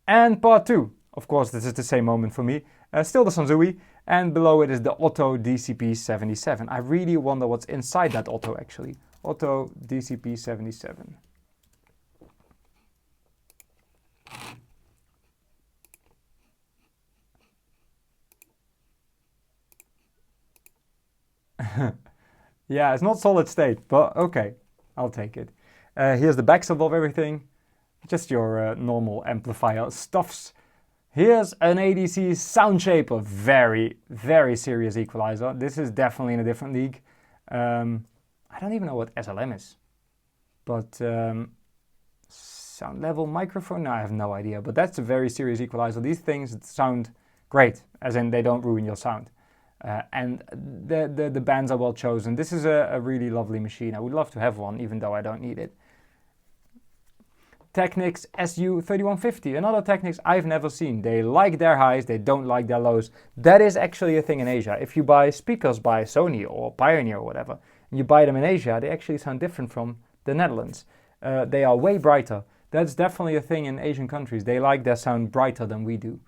And part 2. Of course, this is the same moment for me. Still the Sanzui. And below it is the Otto DCP-77. I really wonder what's inside that Otto actually. Otto DCP-77. Yeah, it's not solid state, but okay, I'll take it. Here's the backside of everything. Just your normal amplifier stuffs. Here's an ADC sound shaper. Very, very serious equalizer. This is definitely in a different league. I don't even know what SLM is. But sound level microphone? No, I have no idea. But that's a very serious equalizer. These things sound great, as in they don't ruin your sound. And the bands are well chosen. This is a really lovely machine. I would love to have one, even though I don't need it. Technics SU3150, another Technics I've never seen. They like their highs, they don't like their lows. That is actually a thing in Asia. If you buy speakers by Sony or Pioneer or whatever, and you buy them in Asia, they actually sound different from the Netherlands. They are way brighter. That's definitely a thing in Asian countries. They like their sound brighter than we do.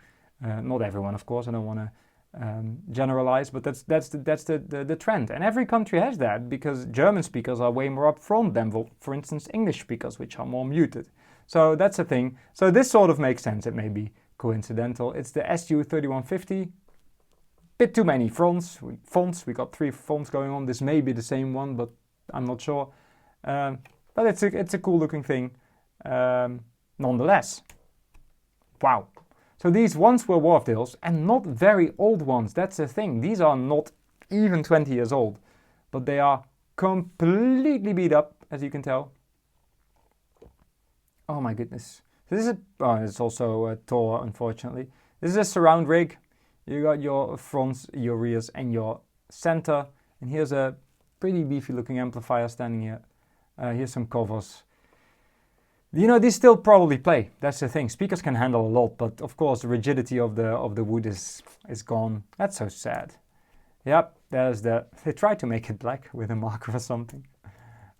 Not everyone, of course. I don't want to generalize, but that's the trend. And every country has that, because German speakers are way more upfront than, for instance, English speakers, which are more muted. So that's a thing. So this sort of makes sense. It may be coincidental. It's the SU3150. Bit too many fonts. We got 3 fonts going on. This may be the same one, but I'm not sure. But it's a cool looking thing nonetheless. Wow. So these once were Wharfdales, and not very old ones. That's the thing. These are not even 20 years old, but they are completely beat up, as you can tell. Oh my goodness. This is it's also a Tor, unfortunately. This is a surround rig. You got your fronts, your rears, and your center. And here's a pretty beefy looking amplifier standing here. Here's some covers. You know, these still probably play. That's the thing. Speakers can handle a lot, but of course the rigidity of the wood is gone. That's so sad. Yep, there's they tried to make it black with a marker or something.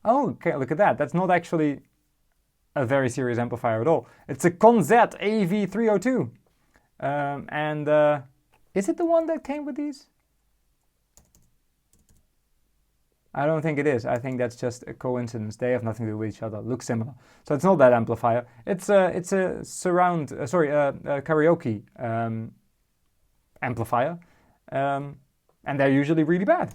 Oh, okay, look at that. That's not actually a very serious amplifier at all. It's a Conzet AV302. Is it the one that came with these? I don't think it is. I think that's just a coincidence. They have nothing to do with each other. Look similar. So it's not that amplifier. It's a surround, karaoke amplifier. And they're usually really bad.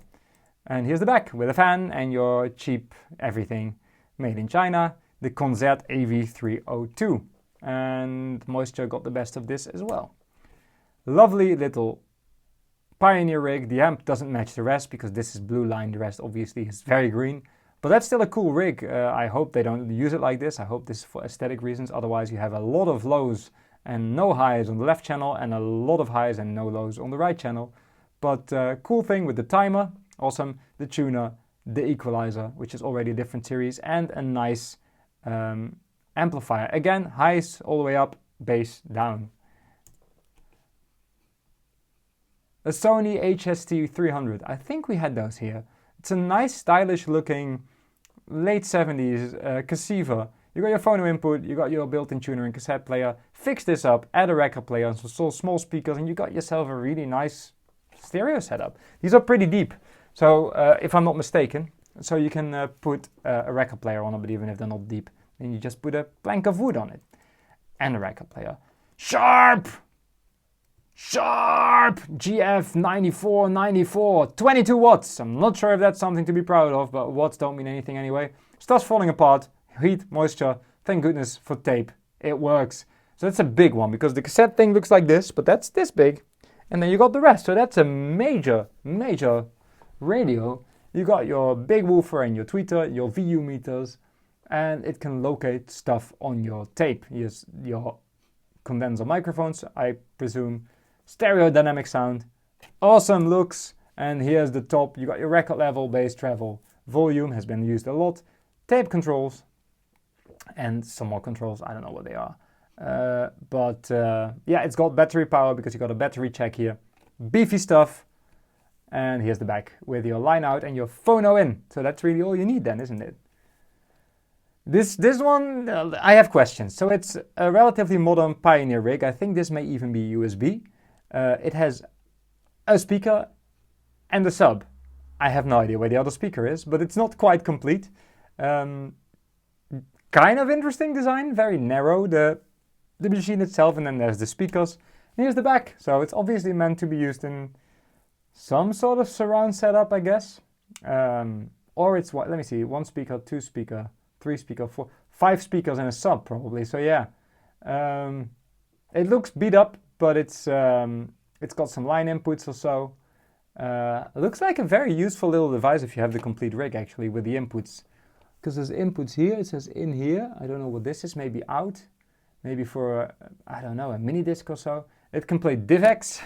And here's the back with a fan and your cheap everything made in China. The Conzert AV302. And Moisture got the best of this as well. Lovely little Pioneer rig. The amp doesn't match the rest because this is blue line. The rest obviously is very green. But that's still a cool rig. I hope they don't use it like this. I hope this is for aesthetic reasons. Otherwise you have a lot of lows and no highs on the left channel and a lot of highs and no lows on the right channel. But cool thing with the timer. Awesome. The tuner, the equalizer, which is already a different series, and a nice amplifier. Again, highs all the way up, bass down. A Sony HST300. I think we had those here. It's a nice, stylish looking late 70s Cassiva. You got your phono input, you got your built-in tuner and cassette player. Fix this up, add a record player and some small speakers, and you got yourself a really nice stereo setup. These are pretty deep. So if I'm not mistaken, so you can put a record player on it, but even if they're not deep, then you just put a plank of wood on it. And a record player. Sharp! GF9494, 22 watts. I'm not sure if that's something to be proud of, but watts don't mean anything anyway. Starts falling apart. Heat, moisture. Thank goodness for tape. It works. So that's a big one because the cassette thing looks like this, but that's this big. And then you got the rest. So that's a major radio. You got your big woofer and your tweeter, your VU meters, and it can locate stuff on your tape. Here's your condenser microphones, I presume. Stereo dynamic sound. Awesome looks. And here's the top. You got your record level, bass treble. Volume has been used a lot. Tape controls. And some more controls. I don't know what they are. Yeah, it's got battery power because you got a battery check here. Beefy stuff. And here's the back with your line out and your phono in. So that's really all you need then, isn't it? This one, I have questions. So it's a relatively modern Pioneer rig. I think this may even be USB. It has a speaker and a sub. I have no idea where the other speaker is, but it's not quite complete. Kind of interesting design, very narrow, the machine itself, and then there's the speakers. And here's the back. So it's obviously meant to be used in some sort of surround setup, I guess. Or it's what? Let me see. 1 speaker, 2 speaker, 3 speaker, 4, 5 speakers and a sub probably. So yeah, it looks beat up, but it's got some line inputs or so. Looks like a very useful little device if you have the complete rig actually with the inputs. Because there's inputs here. It says in here. I don't know what this is. Maybe out. Maybe for I don't know, a mini disc or so. It can play DivX.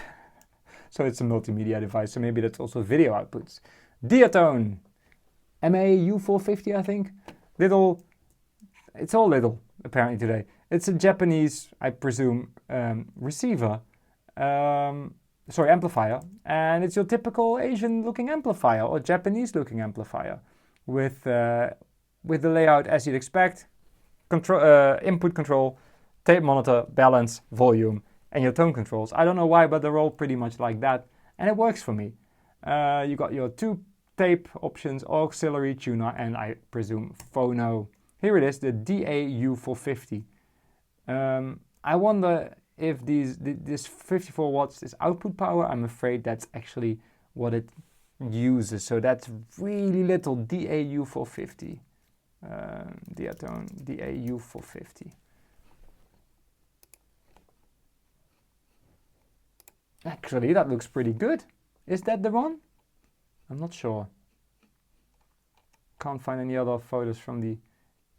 So it's a multimedia device. So maybe that's also video outputs. Diatone. MAU450, I think. Little, it's all little, apparently today. It's a Japanese, I presume, receiver, amplifier. And it's your typical Asian-looking amplifier or Japanese-looking amplifier with the layout as you'd expect. Input control, tape monitor, balance, volume, and your tone controls. I don't know why, but they're all pretty much like that. And it works for me. You got your 2 tape options, auxiliary, tuner, and I presume phono. Here it is, the DAU450. I wonder if this 54 watts is output power. I'm afraid that's actually what it uses. So that's really little. DAU450. Diatone DAU450. Actually, that looks pretty good. Is that the one? I'm not sure. Can't find any other photos from the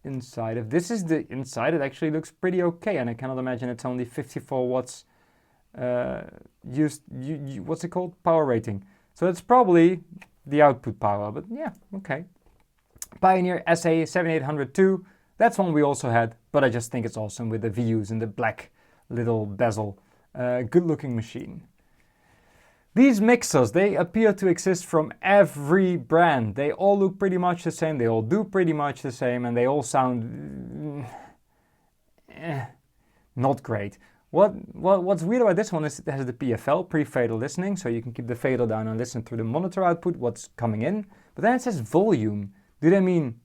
inside. If this is the inside, it actually looks pretty okay, and I cannot imagine it's only 54 watts what's it called? Power rating. So that's probably the output power, but yeah, okay. Pioneer SA7802, that's one we also had, but I just think it's awesome with the views and the black little bezel. Good looking machine. These mixers, they appear to exist from every brand. They all look pretty much the same, they all do pretty much the same, and they all sound not great. What's weird about this one is it has the PFL, pre-fader listening, so you can keep the fader down and listen through the monitor output, what's coming in. But then it says volume. Do they mean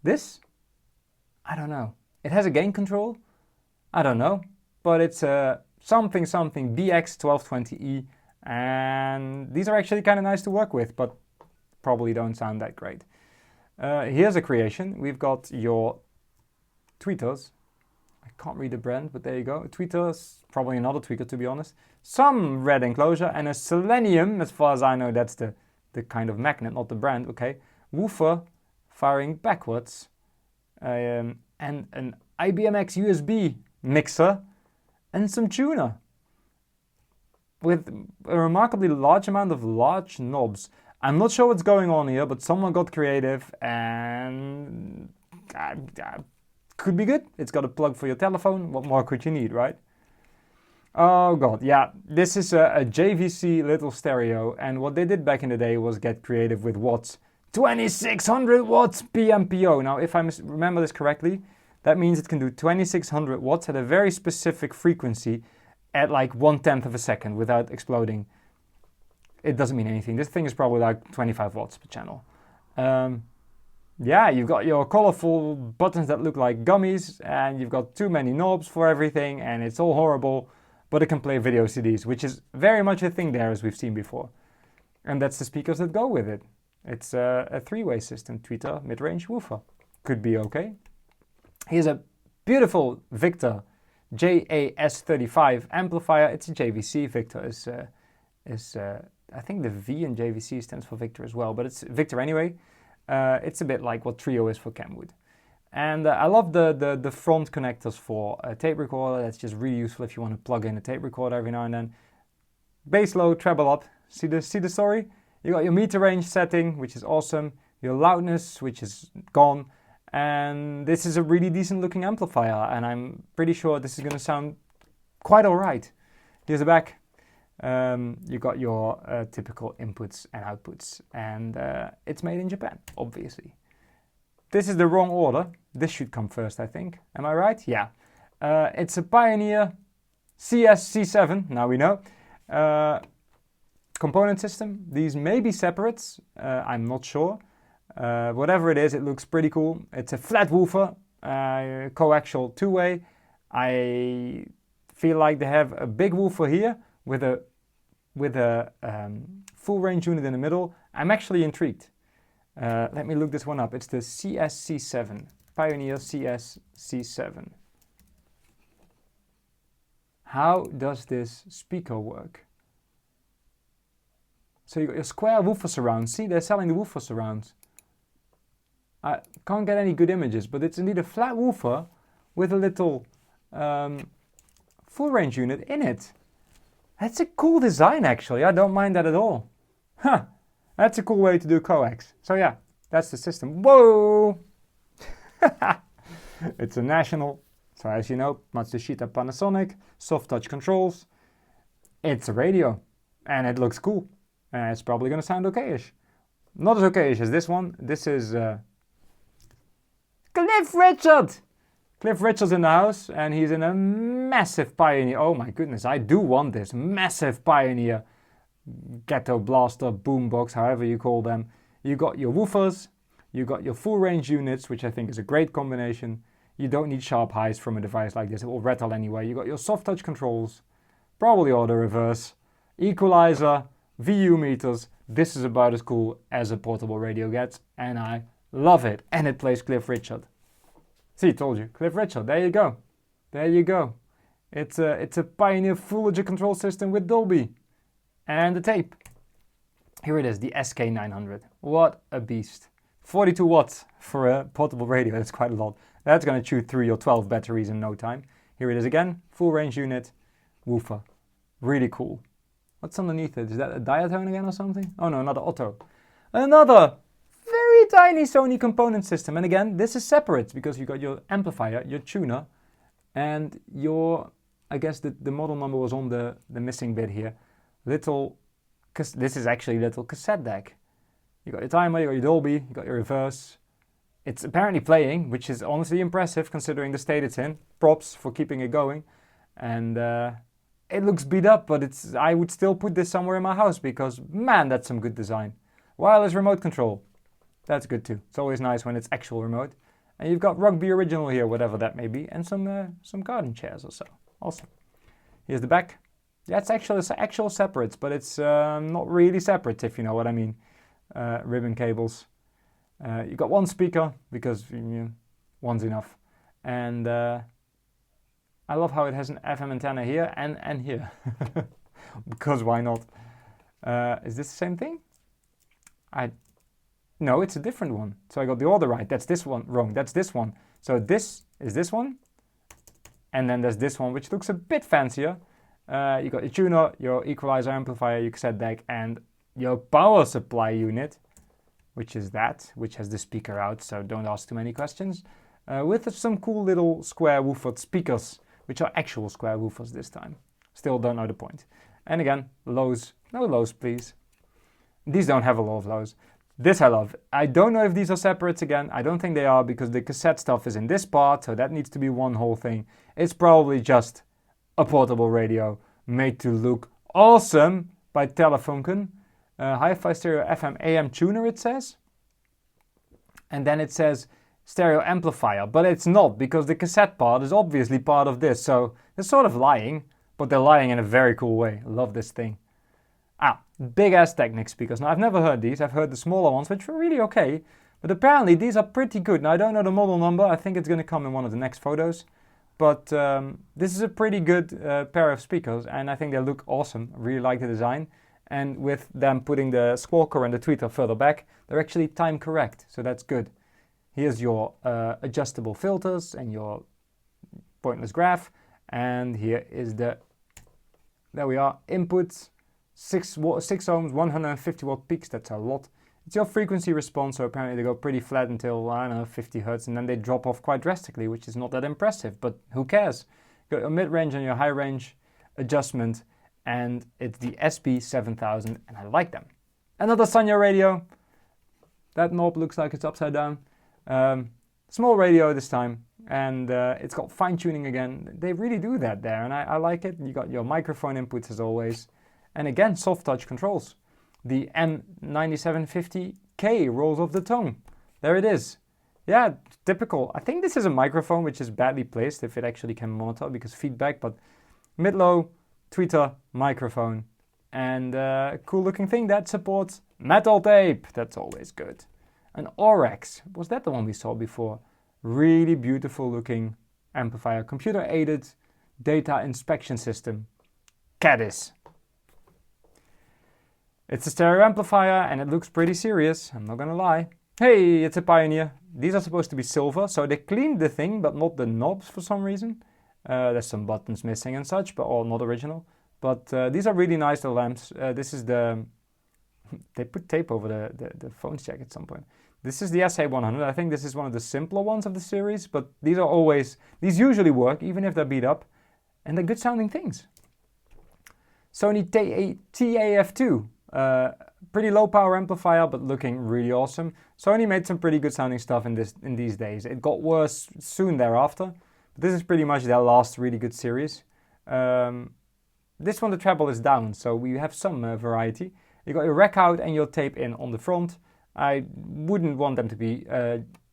this? I don't know. It has a gain control? I don't know. But it's a something BX1220E. And these are actually kind of nice to work with, but probably don't sound that great. Here's a creation. We've got your tweeters. I can't read the brand, but there you go. Tweeters, probably another tweaker to be honest. Some red enclosure and a selenium, as far as I know that's the kind of magnet, not the brand, okay. Woofer firing backwards. And an IBMX USB mixer and some tuner. With a remarkably large amount of large knobs. I'm not sure what's going on here, but someone got creative and could be good. It's got a plug for your telephone. What more could you need, right? Oh god, yeah. This is a JVC little stereo, and what they did back in the day was get creative with watts. 2600 watts PMPO. Now, if I remember this correctly, that means it can do 2600 watts at a very specific frequency at like 1/10 of a second without exploding. It doesn't mean anything. This thing is probably like 25 watts per channel. Yeah, you've got your colorful buttons that look like gummies, and you've got too many knobs for everything, and it's all horrible, but it can play video CDs, which is very much a thing there, as we've seen before. And that's the speakers that go with it. It's a 3-way system, tweeter, mid-range woofer. Could be okay. Here's a beautiful Victor JAS35 amplifier. It's a JVC. Victor is I think the V in JVC stands for Victor as well, but it's Victor anyway. It's a bit like what Trio is for Kenwood. And I love the front connectors for a tape recorder. That's just really useful if you want to plug in a tape recorder every now and then. Bass low, treble up. See the story? You got your meter range setting, which is awesome. Your loudness, which is gone. And this is a really decent looking amplifier, and I'm pretty sure this is going to sound quite alright. Here's the back. You got your typical inputs and outputs, and it's made in Japan, obviously. This is the wrong order. This should come first, I think. Am I right? Yeah. It's a Pioneer CS-C7, now we know. Component system. These may be separates, I'm not sure. Whatever it is, it looks pretty cool. It's a flat woofer, coaxial two-way. I feel like they have a big woofer here with a full range unit in the middle. I'm actually intrigued. Let me look this one up. It's the CS-C7, Pioneer CS-C7. How does this speaker work? So you got your square woofer surrounds. See, they're selling the woofer surrounds. I can't get any good images, but it's indeed a flat woofer with a little full range unit in it. That's a cool design, actually. I don't mind that at all. Huh. That's a cool way to do coax. So yeah, that's the system. Whoa! It's a national. So as you know, Matsushita Panasonic, soft touch controls. It's a radio, and it looks cool. It's probably going to sound okay-ish. Not as okay-ish as this one. This is Cliff Richard! Cliff Richard's in the house, and he's in a massive Pioneer. Oh my goodness, I do want this. Massive Pioneer ghetto blaster, boombox, however you call them. You got your woofers, you got your full range units, which I think is a great combination. You don't need sharp highs from a device like this, it will rattle anyway. You got your soft touch controls, probably auto reverse, equalizer, VU meters. This is about as cool as a portable radio gets, and I love it. And it plays Cliff Richard. See, told you, Cliff Richard. There you go. There you go. It's a Pioneer full audio control system with Dolby and the tape. Here it is, the SK900. What a beast. 42 watts for a portable radio. That's quite a lot. That's going to chew through your 12 batteries in no time. Here it is again, full range unit, woofer. Really cool. What's underneath it? Is that a diatone again or something? Oh no, another Otto. Another very tiny Sony component system. And again, this is separate because you got your amplifier, your tuner, and your, I guess the model number was on the missing bit here. This is actually a little cassette deck. You got your timer, you got your Dolby, you got your reverse. It's apparently playing, which is honestly impressive considering the state it's in. Props for keeping it going. And it looks beat up, but I would still put this somewhere in my house because, man, that's some good design. Wireless remote control. That's good too. It's always nice when it's actual remote. And you've got Rugby Original here, whatever that may be, and some garden chairs or so. Awesome. Here's the back. Yeah, it's actual separates, but it's not really separate, if you know what I mean. Ribbon cables. You've got one speaker, because one's enough. And I love how it has an FM antenna here and here. Because why not? Is this the same thing? No, it's a different one. So I got the order right. That's this one wrong. That's this one. So this is this one. And then there's this one, which looks a bit fancier. You got your tuner, your equalizer amplifier, your cassette deck, and your power supply unit, which is that, which has the speaker out, so don't ask too many questions. With some cool little square woofered speakers, which are actual square woofers this time. Still don't know the point. And again, lows. No lows, please. These don't have a lot of lows. This I love. I don't know if these are separates again. I don't think they are because the cassette stuff is in this part, so that needs to be one whole thing. It's probably just a portable radio made to look awesome by Telefunken. Hi-Fi stereo FM AM tuner, it says. And then it says stereo amplifier, but it's not because the cassette part is obviously part of this. So they're sort of lying, but they're lying in a very cool way. I love this thing. Big ass Technic speakers. Now I've never heard these. I've heard the smaller ones, which were really okay. But apparently these are pretty good. Now I don't know the model number. I think it's going to come in one of the next photos. But this is a pretty good pair of speakers, and I think they look awesome. I really like the design. And with them putting the squawker and the tweeter further back, they're actually time correct, so that's good. Here's your adjustable filters and your pointless graph. And here is there we are, inputs, 6 ohms, 150 watt peaks, that's a lot. It's your frequency response, so apparently they go pretty flat until, I don't know, 50 hertz, and then they drop off quite drastically, which is not that impressive, but who cares? You got your mid-range and your high-range adjustment, and it's the SP7000, and I like them. Another Sanyo radio. That knob looks like it's upside down. Small radio this time, and it's got fine tuning again. They really do that there, and I like it. You got your microphone inputs as always, and again soft touch controls. The M9750K rolls off the tongue. There it is. Yeah, typical. I think this is a microphone which is badly placed if it actually can monitor because feedback, but mid-low tweeter microphone, and cool looking thing that supports metal tape. That's always good. An Aurex, was that the one we saw before? Really beautiful looking amplifier, computer aided data inspection system. Caddis. It's a stereo amplifier and it looks pretty serious, I'm not gonna lie. Hey, it's a Pioneer. These are supposed to be silver, so they cleaned the thing but not the knobs for some reason. There's some buttons missing and such, but all not original. But these are really nice, the lamps. This is the... they put tape over the phone jack at some point. This is the SA100. I think this is one of the simpler ones of the series, but these usually work, even if they're beat up. And they're good sounding things. Sony TAF2. Pretty low power amplifier, but looking really awesome. Sony made some pretty good sounding stuff in these days. It got worse soon thereafter. But this is pretty much their last really good series. This one, the treble is down, so we have some variety. You got your rack out and your tape in on the front. I wouldn't want them to be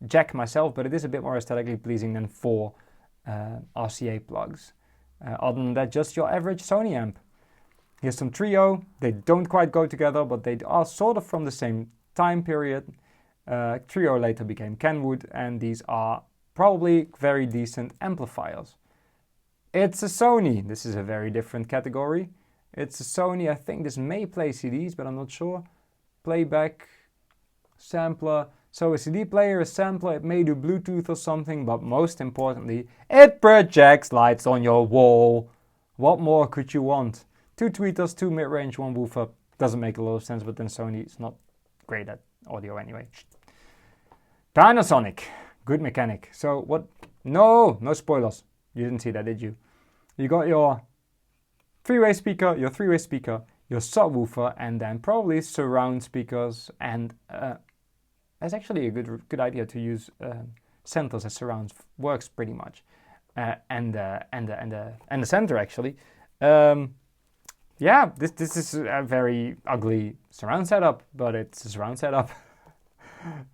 jack myself, but it is a bit more aesthetically pleasing than 4 RCA plugs. Other than that, just your average Sony amp. Here's some Trio. They don't quite go together, but they are sort of from the same time period. Trio later became Kenwood, and these are probably very decent amplifiers. It's a Sony. This is a very different category. It's a Sony. I think this may play CDs, but I'm not sure. Playback, sampler. So a CD player, a sampler, it may do Bluetooth or something, but most importantly, it projects lights on your wall. What more could you want? 2 tweeters, 2 mid-range, 1 woofer. Doesn't make a lot of sense, but then Sony is not great at audio anyway. Panasonic. Good mechanic. So what? No spoilers. You didn't see that, did you? You got your 3-way speaker, your 3-way speaker, your subwoofer, and then probably surround speakers. And that's actually a good idea to use centers as surrounds. Works pretty much. And the center actually. Yeah, this is a very ugly surround setup, but it's a surround setup.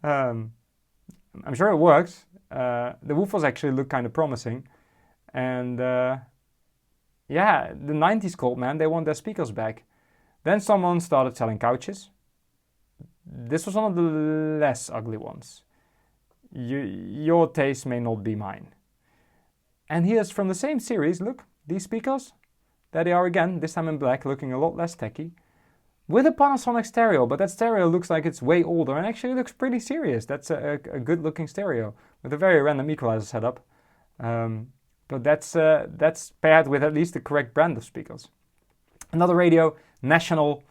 I'm sure it works. The woofers actually look kind of promising. And yeah, the 90s called, man. They want their speakers back. Then someone started selling couches. This was one of the less ugly ones. Your taste may not be mine. And here's from the same series, look, these speakers. There they are again, this time in black, looking a lot less techy. With a Panasonic stereo, but that stereo looks like it's way older and actually looks pretty serious. That's a good looking stereo with a very random equalizer setup. But that's paired with at least the correct brand of speakers. Another radio, National.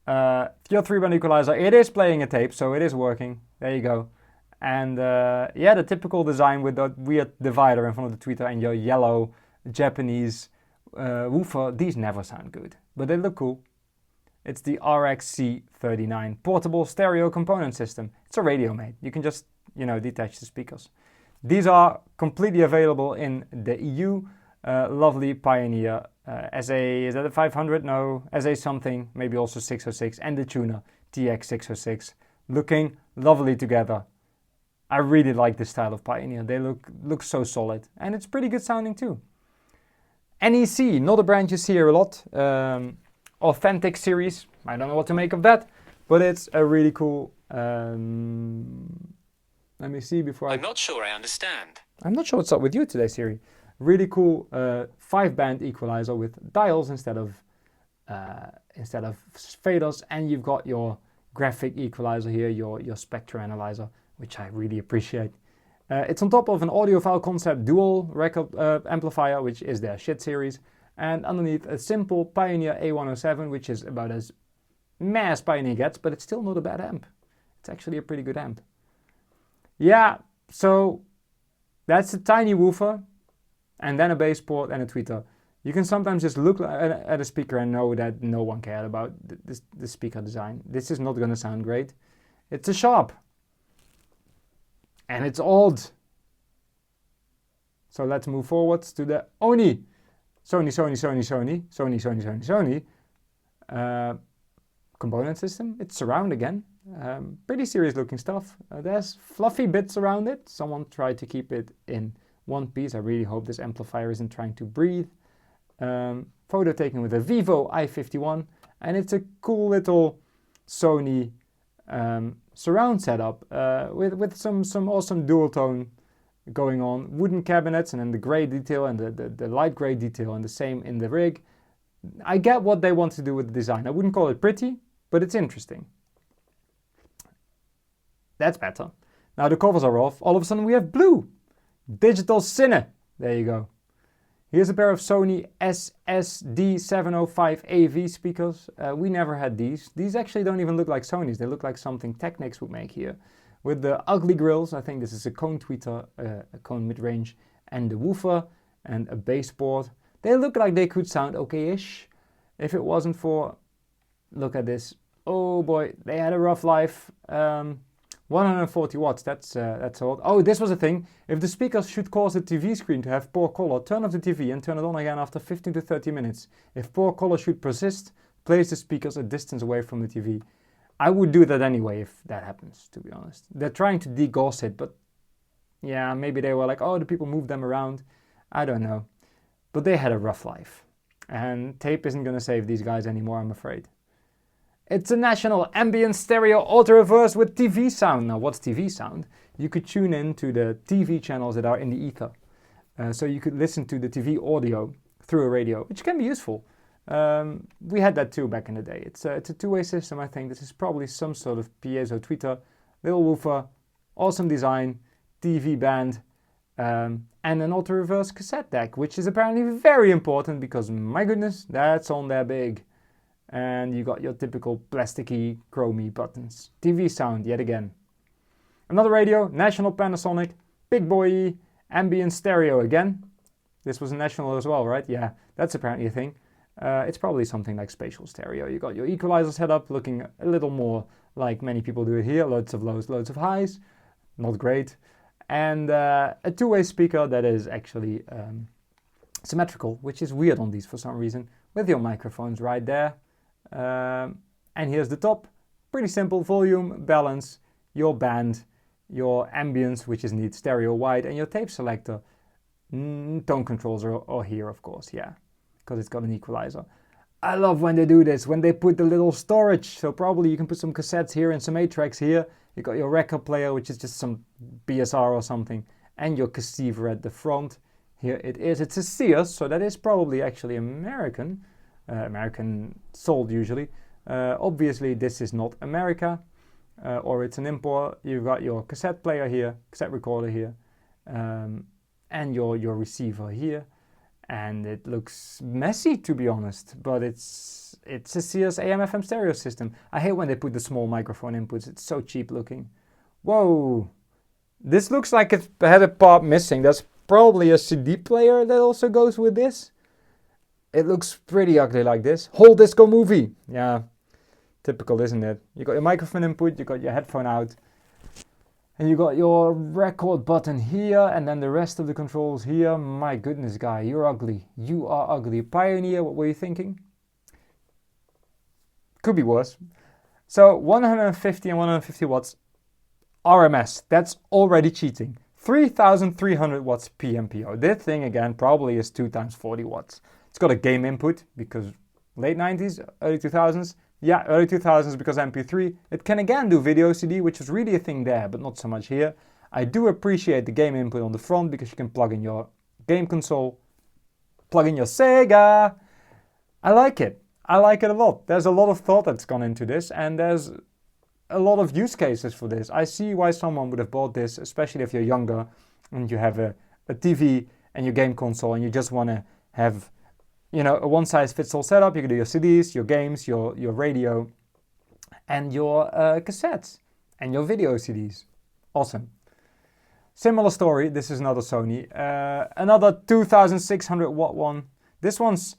Your 3-band equalizer, it is playing a tape, so it is working. There you go. And yeah, the typical design with the weird divider in front of the tweeter and your yellow Japanese woofer. These never sound good, but they look cool. It's the RXC39 portable stereo component system. It's a radio mate. You can just, detach the speakers. These are completely available in the EU. Lovely Pioneer SA, is that a 500? No, SA something, maybe also 606, and the tuner TX606. Looking lovely together. I really like this style of Pioneer. They look so solid, and it's pretty good sounding too. NEC, not a brand you see here a lot. Authentic series. I don't know what to make of that, but it's a really cool. Let me see before I'm not sure I understand. I'm not sure what's up with you today, Siri. Really cool 5-band equalizer with dials instead of faders, and you've got your graphic equalizer here, your spectrum analyzer, which I really appreciate. It's on top of an audiophile concept dual record amplifier, which is their shit series, and underneath a simple Pioneer A107, which is about as meh as Pioneer gets, but it's still not a bad amp. It's actually a pretty good amp. Yeah, so that's a tiny woofer, and then a bass port and a tweeter. You can sometimes just look at a speaker and know that no one cared about the speaker design. This is not going to sound great. It's a Sharp. And it's old. So let's move forwards to the Oni. Sony component system. It's surround again. Pretty serious looking stuff. There's fluffy bits around it. Someone tried to keep it in one piece. I really hope this amplifier isn't trying to breathe. Photo taken with a Vivo i51, and it's a cool little Sony surround setup with some awesome dual tone going on. Wooden cabinets, and then the grey detail and the light grey detail, and the same in the rig. I get what they want to do with the design. I wouldn't call it pretty, but it's interesting. That's better. Now the covers are off. All of a sudden we have blue. Digital Cine. There you go. Here's a pair of Sony SSD705AV speakers. We never had these. These actually don't even look like Sony's. They look like something Technics would make here. With the ugly grills. I think this is a cone tweeter, a cone mid-range, and the woofer, and a bass board. They look like they could sound okay-ish if it wasn't for... Look at this. Oh boy, they had a rough life. 140 watts, that's old. Oh, this was a thing. If the speakers should cause the TV screen to have poor color, turn off the TV and turn it on again after 15 to 30 minutes. If poor color should persist, place the speakers a distance away from the TV. I would do that anyway if that happens, to be honest. They're trying to degauss it, but yeah, maybe they were like, oh, the people moved them around. I don't know. But they had a rough life. And tape isn't going to save these guys anymore, I'm afraid. It's a national ambient stereo auto-reverse with TV sound. Now, what's TV sound? You could tune in to the TV channels that are in the ether. So you could listen to the TV audio through a radio, which can be useful. We had that too back in the day. It's a two-way system, I think. This is probably some sort of piezo tweeter, little woofer, awesome design, TV band, and an auto-reverse cassette deck, which is apparently very important because, my goodness, that's on there big. And you got your typical plasticky, chromy buttons. TV sound, yet again. Another radio, National Panasonic, big boy, ambient stereo again. This was a National as well, right? Yeah, that's apparently a thing. It's probably something like spatial stereo. You got your equalizer setup, looking a little more like many people do it here. Loads of lows, loads of highs. Not great. And a two-way speaker that is actually symmetrical, which is weird on these for some reason, with your microphones right there. And here's the top. Pretty simple: volume, balance, your band, your ambience, which is neat, stereo wide, and your tape selector. Tone controls are here, of course, yeah, because it's got an equalizer. I love when they do this, when they put the little storage. So probably you can put some cassettes here and some 8 tracks here. You got your record player, which is just some BSR or something, and your receiver at the front. Here it is. It's a Sears, so that is probably actually American. American sold usually. Obviously this is not America, or it's an import. You've got your cassette player here, cassette recorder here, and your receiver here. And it looks messy, to be honest, but it's a Sears AM/FM stereo system. I hate when they put the small microphone inputs. It's so cheap looking. Whoa, this looks like it had a part missing. That's probably a CD player that also goes with this. It looks pretty ugly like this. Whole disco movie. Yeah, typical, isn't it? You got your microphone input, you got your headphone out, and you got your record button here, and then the rest of the controls here. My goodness, guy, you're ugly. You are ugly. Pioneer, what were you thinking? Could be worse. So 150 and 150 watts RMS. That's already cheating. 3,300 watts PMPO. This thing, again, probably is 2 times 40 watts. It's got a game input because late 90s, early 2000s. Yeah, early 2000s because MP3. It can again do video CD, which was really a thing there, but not so much here. I do appreciate the game input on the front because you can plug in your game console, plug in your Sega. I like it. I like it a lot. There's a lot of thought that's gone into this, and there's a lot of use cases for this. I see why someone would have bought this, especially if you're younger and you have a TV and your game console and you just want to have, you know, a one-size-fits-all setup. You can do your CDs, your games, your radio, and your cassettes, and your video CDs. Awesome. Similar story. This is another Sony. Another 2,600 watt one. This one's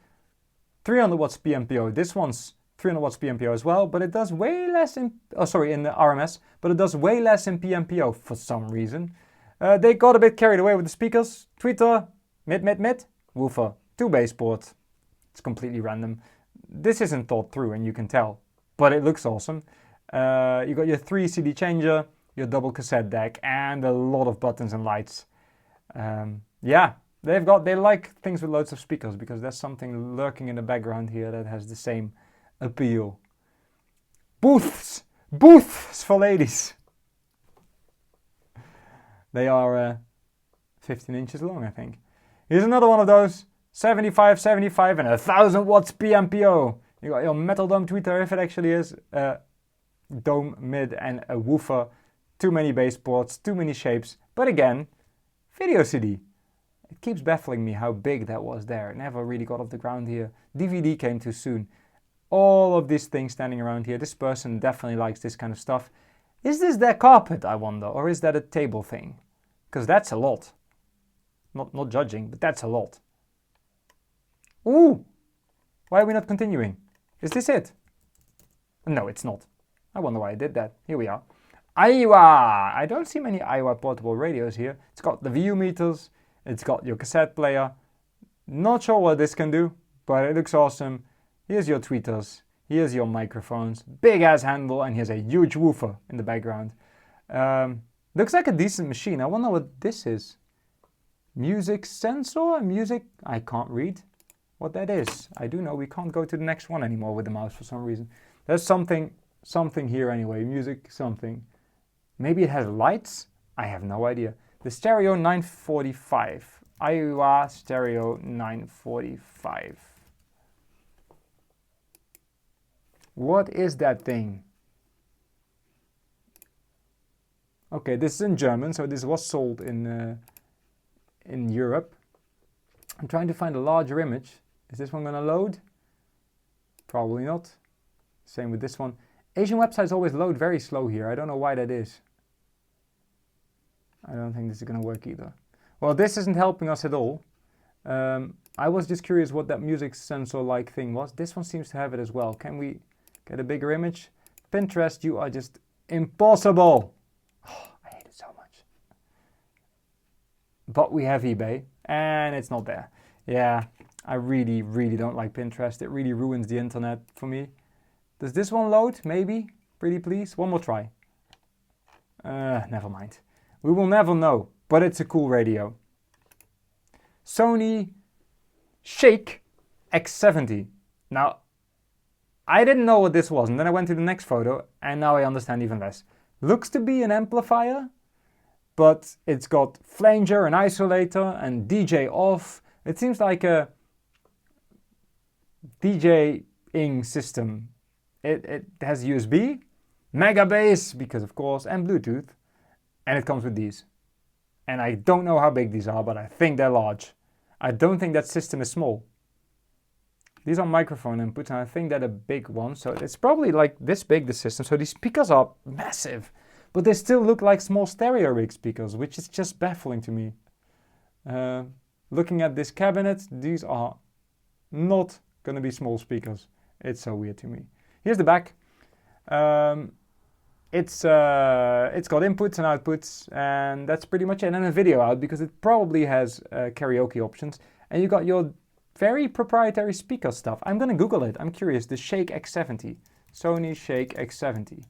300 watts PMPO. This one's 300 watts PMPO as well, but it does way less in the RMS, but it does way less in PMPO for some reason. They got a bit carried away with the speakers. Tweeter, mid. Woofer, 2 bass ports. It's completely random. This isn't thought through, and you can tell, but it looks awesome. You got your 3 CD changer, your double cassette deck, and a lot of buttons and lights. Yeah, they like things with loads of speakers because there's something lurking in the background here that has the same appeal. Booths for ladies. They are 15 inches long, I think. Here's another one of those. 75 and 1000 watts PMPO. You got your metal dome tweeter, if it actually is. Dome, mid, and a woofer. Too many bass ports, too many shapes. But again, video CD. It keeps baffling me how big that was there. It never really got off the ground here. DVD came too soon. All of these things standing around here. This person definitely likes this kind of stuff. Is this their carpet, I wonder? Or is that a table thing? Because that's a lot. Not judging, but that's a lot. Ooh! Why are we not continuing? Is this it? No, it's not. I wonder why I did that. Here we are. Iowa! I don't see many Iowa portable radios here. It's got the VU meters. It's got your cassette player. Not sure what this can do, but it looks awesome. Here's your tweeters. Here's your microphones. Big ass handle, and here's a huge woofer in the background. Looks like a decent machine. I wonder what this is. Music sensor? Music? I can't read what that is. I do know we can't go to the next one anymore with the mouse for some reason. There's something here anyway. Music something. Maybe it has lights? I have no idea. The Stereo 945. Iowa Stereo 945. What is that thing? Okay, this is in German, so this was sold in Europe. I'm trying to find a larger image. Is this one gonna load? Probably not. Same with this one. Asian websites always load very slow here. I don't know why that is. I don't think this is gonna work either. Well, this isn't helping us at all. I was just curious what that music sensor-like thing was. This one seems to have it as well. Can we get a bigger image? Pinterest, you are just impossible. Oh, I hate it so much. But we have eBay, and it's not there. Yeah, I really, really don't like Pinterest. It really ruins the internet for me. Does this one load? Maybe? Pretty please? One more try. Never mind. We will never know, but it's a cool radio. Sony Shake X70. Now, I didn't know what this was, and then I went to the next photo, and now I understand even less. Looks to be an amplifier, but it's got flanger and isolator and DJ off. It seems like a DJing system. It has USB, mega bass, because of course, and Bluetooth, and it comes with these. And I don't know how big these are, but I think they're large. I don't think that system is small. These are microphone inputs, and I think they're the big ones, so it's probably like this big, the system. So these speakers are massive, but they still look like small stereo rig speakers, which is just baffling to me. Looking at this cabinet, these are not going to be small speakers. It's so weird to me. Here's the back. It's got inputs and outputs, and that's pretty much it. And a video out, because it probably has karaoke options. And you got your very proprietary speaker stuff. I'm going to Google it. I'm curious. The Shake X70. Sony Shake X70.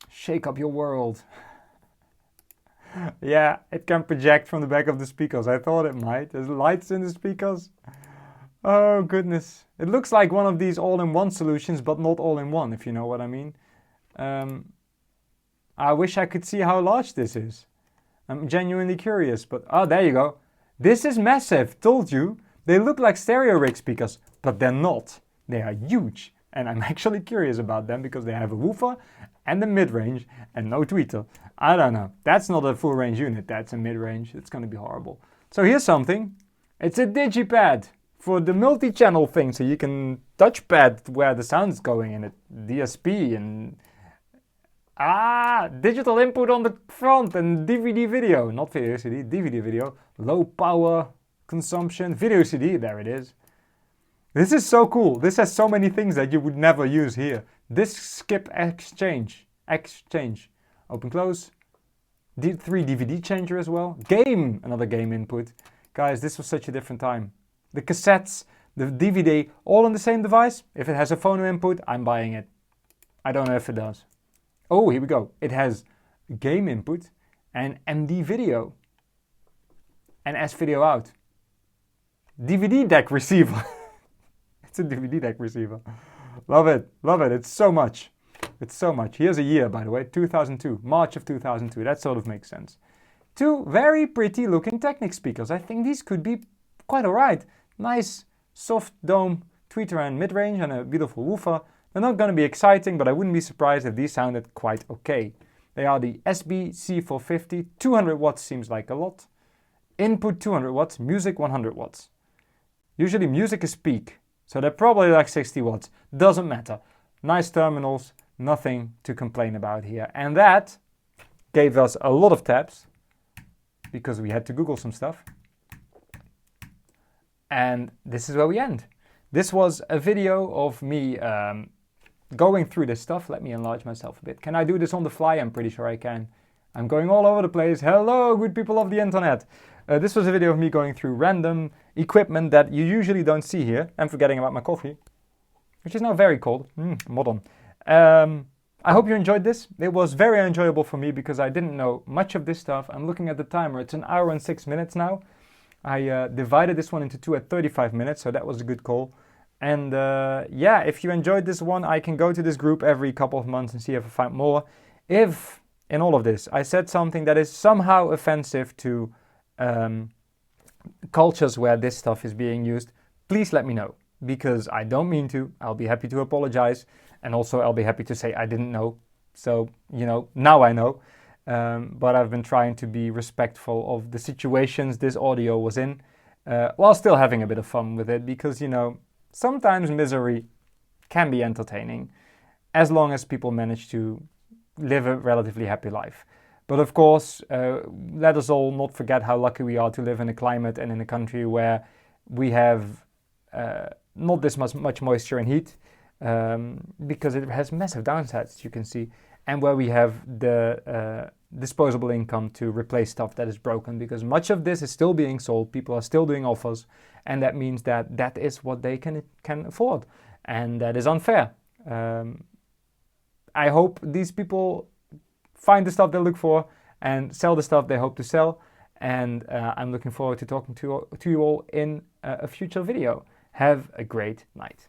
Shake up your world. Yeah, it can project from the back of the speakers. I thought it might. There's lights in the speakers. Oh, goodness. It looks like one of these all-in-one solutions, but not all-in-one, if you know what I mean. I wish I could see how large this is. I'm genuinely curious, but... Oh, there you go. This is massive. Told you. They look like stereo rig speakers, but they're not. They are huge. And I'm actually curious about them because they have a woofer and a mid-range and no tweeter. I don't know. That's not a full-range unit. That's a mid-range. It's going to be horrible. So here's something. It's a digipad for the multi-channel thing, so you can touchpad where the sound's going in it. DSP and... digital input on the front and DVD video. Not video CD, DVD video. Low power consumption. Video CD, there it is. This is so cool. This has so many things that you would never use here. Disk skip exchange. Exchange. Open close. 3 DVD changer as well. Game. Another game input. Guys, this was such a different time. The cassettes, the DVD, all on the same device. If it has a phono input, I'm buying it. I don't know if it does. Oh, here we go. It has game input and MD video. And S video out. DVD deck receiver. It's a DVD deck receiver. Love it. Love it. It's so much. It's so much. Here's a year, by the way. 2002. March of 2002. That sort of makes sense. 2 very pretty looking Technics speakers. I think these could be quite alright. Nice, soft dome, tweeter and mid-range and a beautiful woofer. They're not going to be exciting, but I wouldn't be surprised if these sounded quite okay. They are the SB-C450. 200 watts seems like a lot. Input 200 watts, music 100 watts. Usually music is peak, so they're probably like 60 watts. Doesn't matter. Nice terminals, nothing to complain about here. And that gave us a lot of tabs because we had to Google some stuff. And this is where we end. This was a video of me going through this stuff. Let me enlarge myself a bit. Can I do this on the fly? I'm pretty sure I can. I'm going all over the place. Hello, good people of the internet. This was a video of me going through random equipment that you usually don't see here. I'm forgetting about my coffee, which is now very cold. Modern. I hope you enjoyed this. It was very enjoyable for me because I didn't know much of this stuff. I'm looking at the timer. It's 1 hour and 6 minutes now. I divided this one into 2 at 35 minutes, so that was a good call. And yeah, if you enjoyed this one, I can go to this group every couple of months and see if I find more. If, in all of this, I said something that is somehow offensive to cultures where this stuff is being used, please let me know. Because I don't mean to. I'll be happy to apologize. And also I'll be happy to say I didn't know. So, you know, now I know. But I've been trying to be respectful of the situations this audio was in, while still having a bit of fun with it, because, you know, sometimes misery can be entertaining, as long as people manage to live a relatively happy life. But of course, let us all not forget how lucky we are to live in a climate and in a country where we have not this much moisture and heat, because it has massive downsides, as you can see, and where we have the disposable income to replace stuff that is broken, because much of this is still being sold, people are still doing offers, and that means that that is what they can afford, and that is unfair. I hope these people find the stuff they look for and sell the stuff they hope to sell, and I'm looking forward to talking to you all in a future video. Have a great night.